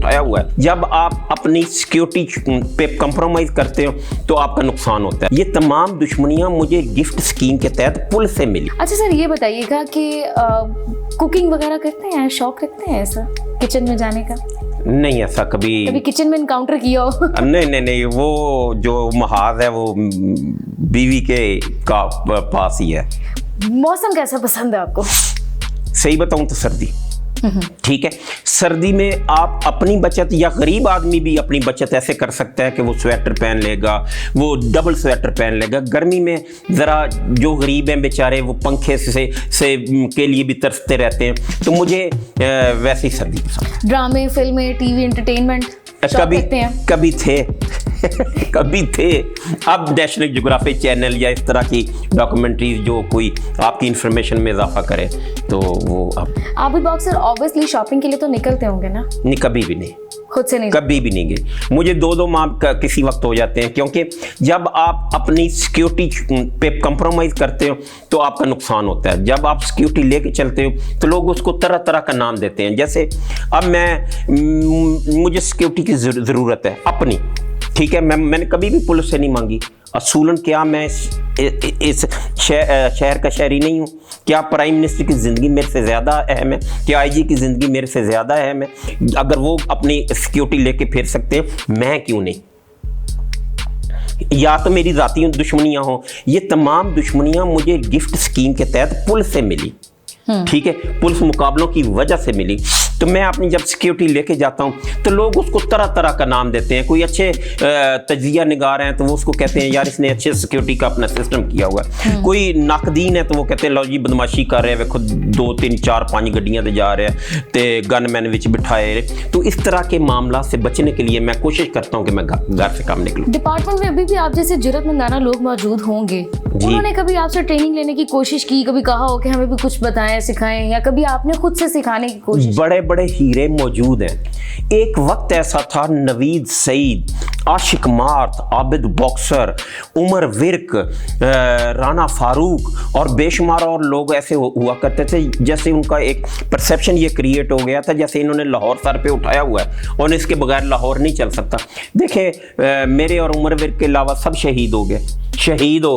उठाया हुआ है। जब आप अपनी सिक्योरिटी पे कंप्रोमाइज करते हो तो आपका नुकसान होता है। ये तमाम दुश्मनियां मुझे गिफ्ट स्कीम के तहत पुलिस से मिली। अच्छा सर, ये बताइएगा कि कुकिंग वगैरह करते हैं, शौक रखते हैं ऐसा किचन में जाने का? नहीं, ऐसा कभी किचन में इनकाउंटर किया हो? नहीं, वो जो महाज है वो बीवी के पास ही है। मौसम कैसा पसंद है आपको? सही बताऊं तो सर्दी। ठीक है, सर्दी में आप अपनी बचत, या गरीब आदमी भी अपनी बचत ऐसे कर सकता है कि वो स्वेटर पहन लेगा, वो डबल स्वेटर पहन लेगा। गर्मी में ज़रा जो गरीब हैं बेचारे वो पंखे से के लिए भी तरसते रहते हैं। तो मुझे वैसी सर्दी पसंद। ड्रामे, फिल्में, टीवी एंटरटेनमेंट कभी थे कभी थे। अब नेशनल ज्योग्राफिक चैनल या इस तरह की डॉक्यूमेंट्रीज जो कोई आपकी इंफॉर्मेशन में इजाफा करे तो वो अब। आबिद बॉक्सर ऑब्वियसली शॉपिंग के लिए तो निकलते होंगे ना? नहीं, कभी भी नहीं, खुद से नहीं, कभी भी नहीं गए। मुझे 2-2 माह किसी वक्त हो जाते हैं, क्योंकि जब आप अपनी सिक्योरिटी पे कंप्रोमाइज करते हो तो आपका नुकसान होता है। जब आप सिक्योरिटी लेके चलते हो तो लोग उसको तरह तरह का नाम देते हैं। जैसे अब मुझे सिक्योरिटी की ज़रूरत है अपनी, ठीक है, मैंने कभी भी पुलिस से नहीं मांगी। असूलन क्या मैं इस शहर का शहरी नहीं हूँ? क्या प्राइम मिनिस्टर की ज़िंदगी मेरे से ज़्यादा अहम है? क्या आईजी की ज़िंदगी मेरे से ज़्यादा अहम है? अगर वो अपनी सिक्योरिटी लेके फिर सकते हैं, मैं क्यों नहीं? या तो मेरी ज़ाती दुश्मनियाँ हों। ये तमाम दुश्मनियाँ मुझे गिफ्ट स्कीम के तहत पुलिस से मिली, ठीक है, पुलिस मुकाबलों की वजह से मिली। तो मैं अपनी जब सिक्योरिटी लेके जाता हूँ तो लोग उसको तरह तरह का नाम देते हैं। कोई अच्छे तजिया निगार हैं तो वो उसको कहते हैं यार इसने अच्छे सिक्योरिटी का अपना सिस्टम किया हुआ है। कोई नाकदीन है तो वो कहते हैं लो जी बदमाशी कर रहे हैं, खुद 2, 3, 4, 5 गड्डियाँ जा रहे हैं तो गनमैन विच बिठाए। तो इस तरह के मामला से बचने के लिए मैं कोशिश करता हूँ कि मैं घर से काम निकलूँ। डिपार्टमेंट में अभी भी आप जैसे जरूरतमंदाना लोग मौजूद होंगे, उन्होंने कभी आपसे ट्रेनिंग लेने की कोशिश की? कभी कहा हो कि हमें भी कुछ बताएं, सिखाएं, या कभी आपने खुद से सिखाने की कोशिश? बड़े बड़े हीरे मौजूद हैं। एक वक्त ऐसा था, नवीद सईद, आशिक मार्थ, आबिद बॉक्सर, उमर विर्क, राना फारूक और बेशुमार और लोग ऐसे हुआ करते थे। जैसे उनका एक परसेप्शन ये क्रिएट हो गया था जैसे इन्होंने लाहौर सर पे उठाया हुआ है और इसके बगैर लाहौर नहीं चल सकता। देखें, मेरे और उमर विर्क के अलावा सब शहीद हो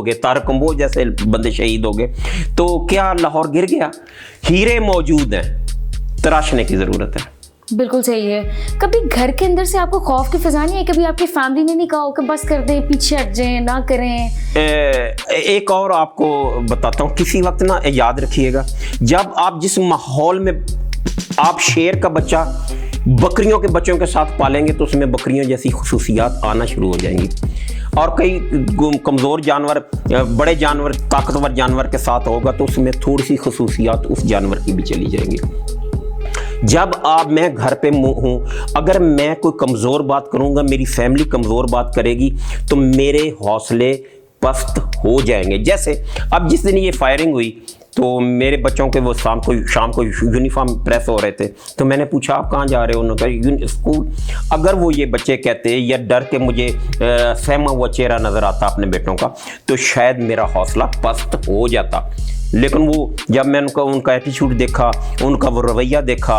गए, तारक कंबोज जैसे बंदे शहीद हो गए। तो क्या लाहौर गिर गया? हीरे मौजूद हैं, तराशने की ज़रूरत है। बिल्कुल सही है। कभी घर के अंदर से आपको खौफ की फिजा नहीं है? कभी आपकी फैमिली ने नहीं कहा हो कि बस कर दें, पीछे हट जाएं, ना करें? एक और आपको बताता हूँ, किसी वक्त ना याद रखिएगा, जब आप जिस माहौल में आप शेर का बच्चा बकरियों के बच्चों के साथ पालेंगे तो उसमें बकरियों जैसी खुसूसियात आना शुरू हो जाएंगी। और कई कमज़ोर जानवर, बड़े जानवर, ताकतवर जानवर के साथ होगा तो उसमें थोड़ी सी खुसूसियात उस जानवर की भी चली जाएंगी। जब मैं घर पे हूँ, अगर मैं कोई कमज़ोर बात करूँगा, मेरी फैमिली कमज़ोर बात करेगी तो मेरे हौसले पस्त हो जाएंगे। जैसे अब जिस दिन ये फायरिंग हुई तो मेरे बच्चों के वो शाम को यूनिफॉर्म प्रेस हो रहे थे तो मैंने पूछा आप कहाँ जा रहे हो? उन्होंने कहा स्कूल। अगर वो ये बच्चे कहते या डर के मुझे सहमा हुआ चेहरा नज़र आता अपने बेटों का तो शायद मेरा हौसला पस्त हो जाता। लेकिन वो जब मैंने उनका एटीट्यूड देखा, उनका वो रवैया देखा,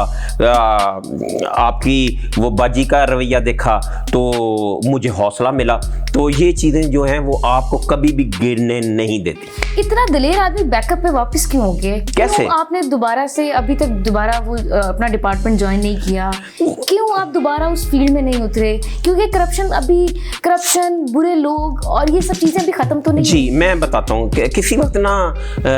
आपकी वो बाजी का रवैया देखा तो मुझे हौसला मिला। तो ये चीज़ें जो हैं वो आपको कभी भी गिरने नहीं देती। इतना दिलेर आदमी बैकअप पे वापस क्यों हो गए? कैसे आपने दोबारा से अभी तक दोबारा वो अपना डिपार्टमेंट ज्वाइन नहीं किया? क्यों आप दोबारा उस फील्ड में नहीं उतरे? क्योंकि करप्शन, बुरे लोग और ये सब चीज़ें अभी ख़त्म तो नहीं? जी, मैं बताता हूँ किसी वक्त ना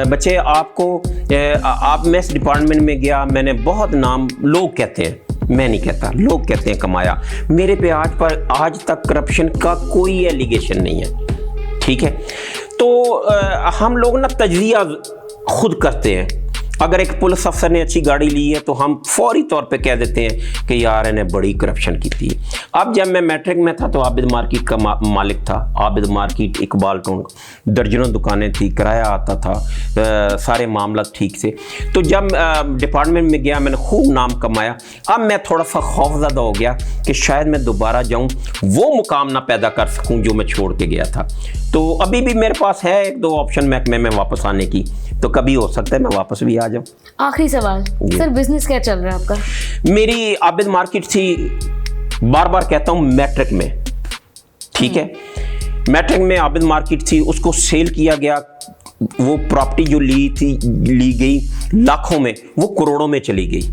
बच्चे आप मैं इस डिपार्टमेंट में गया, मैंने बहुत नाम, लोग कहते हैं, मैं नहीं कहता, लोग कहते हैं कमाया। मेरे पे आज तक करप्शन का कोई एलिगेशन नहीं है, ठीक है। तो हम लोग ना तजज़िया खुद करते हैं। अगर एक पुलिस अफसर ने अच्छी गाड़ी ली है तो हम फौरी तौर पे कह देते हैं कि यार इन्हें बड़ी करप्शन की थी। अब जब मैं मैट्रिक में था तो आबिद मार्केट का मालिक था, आबिद मार्केट, इकबाल टाउन, दर्जनों दुकानें थी, किराया आता था, सारे मामला ठीक से। तो जब डिपार्टमेंट में गया मैंने खूब नाम कमाया। अब मैं थोड़ा सा खौफज़दा हो गया कि शायद मैं दोबारा जाऊँ, वो मुकाम ना पैदा कर सकूँ जो मैं छोड़ के गया था। तो अभी भी मेरे पास है 1-2 ऑप्शन महकमे में वापस आने की, तो कभी हो सकता है मैं वापस भी आ जाओ। आखिरी सवाल सर, बिजनेस क्या चल रहा है आपका? मेरी आबिद मार्केट थी, बार बार कहता हूँ, मैट्रिक में, ठीक है, मैट्रिक में आबिद मार्केट थी, उसको सेल किया गया। वो प्रॉपर्टी जो ली गई लाखों में, वो करोड़ों में चली गई।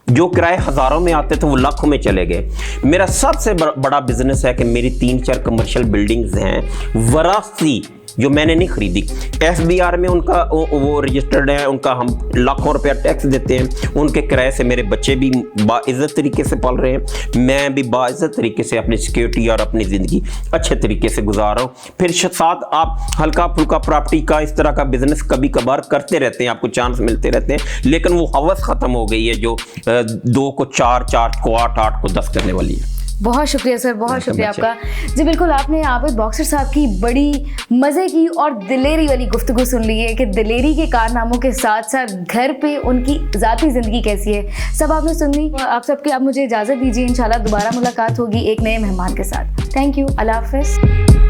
जो किराए हजारों में आते थे वो लाखों में चले गए। मेरा सबसे बड़ा बिजनेस है कि मेरी 3-4 कमर्शियल बिल्डिंग्स हैं वरासती, जो मैंने नहीं खरीदी। SBR में उनका वो रजिस्टर्ड है, उनका हम लाखों रुपया टैक्स देते हैं। उनके किराए से मेरे बच्चे भी बाइज्जत तरीके से पल रहे हैं, मैं भी बाइज्जत तरीके से अपनी सिक्योरिटी और अपनी ज़िंदगी अच्छे तरीके से गुजार रहा हूँ। फिर साथ आप हल्का फुल्का प्रॉपर्टी का इस तरह का बिजनेस कभी कभार करते रहते हैं, आपको चांस मिलते रहते हैं, लेकिन वो हवस ख़त्म हो गई है जो 2 को 4, 4 को 8, 8 को 10 करने वाली है। बहुत शुक्रिया सर, बहुत शुक्रिया आपका। जी बिल्कुल, आपने आबिद बॉक्सर साहब की बड़ी मज़े की और दिलेरी वाली गुफ्तगू सुन ली है कि दिलेरी के कारनामों के साथ साथ घर पे उनकी ज़ाती ज़िंदगी कैसी है, सब आपने सुन ली। आप सबके अब मुझे इजाज़त दीजिए, इंशाल्लाह दोबारा मुलाकात होगी एक नए मेहमान के साथ। थैंक यू, अल्लाह हाफ़िज़।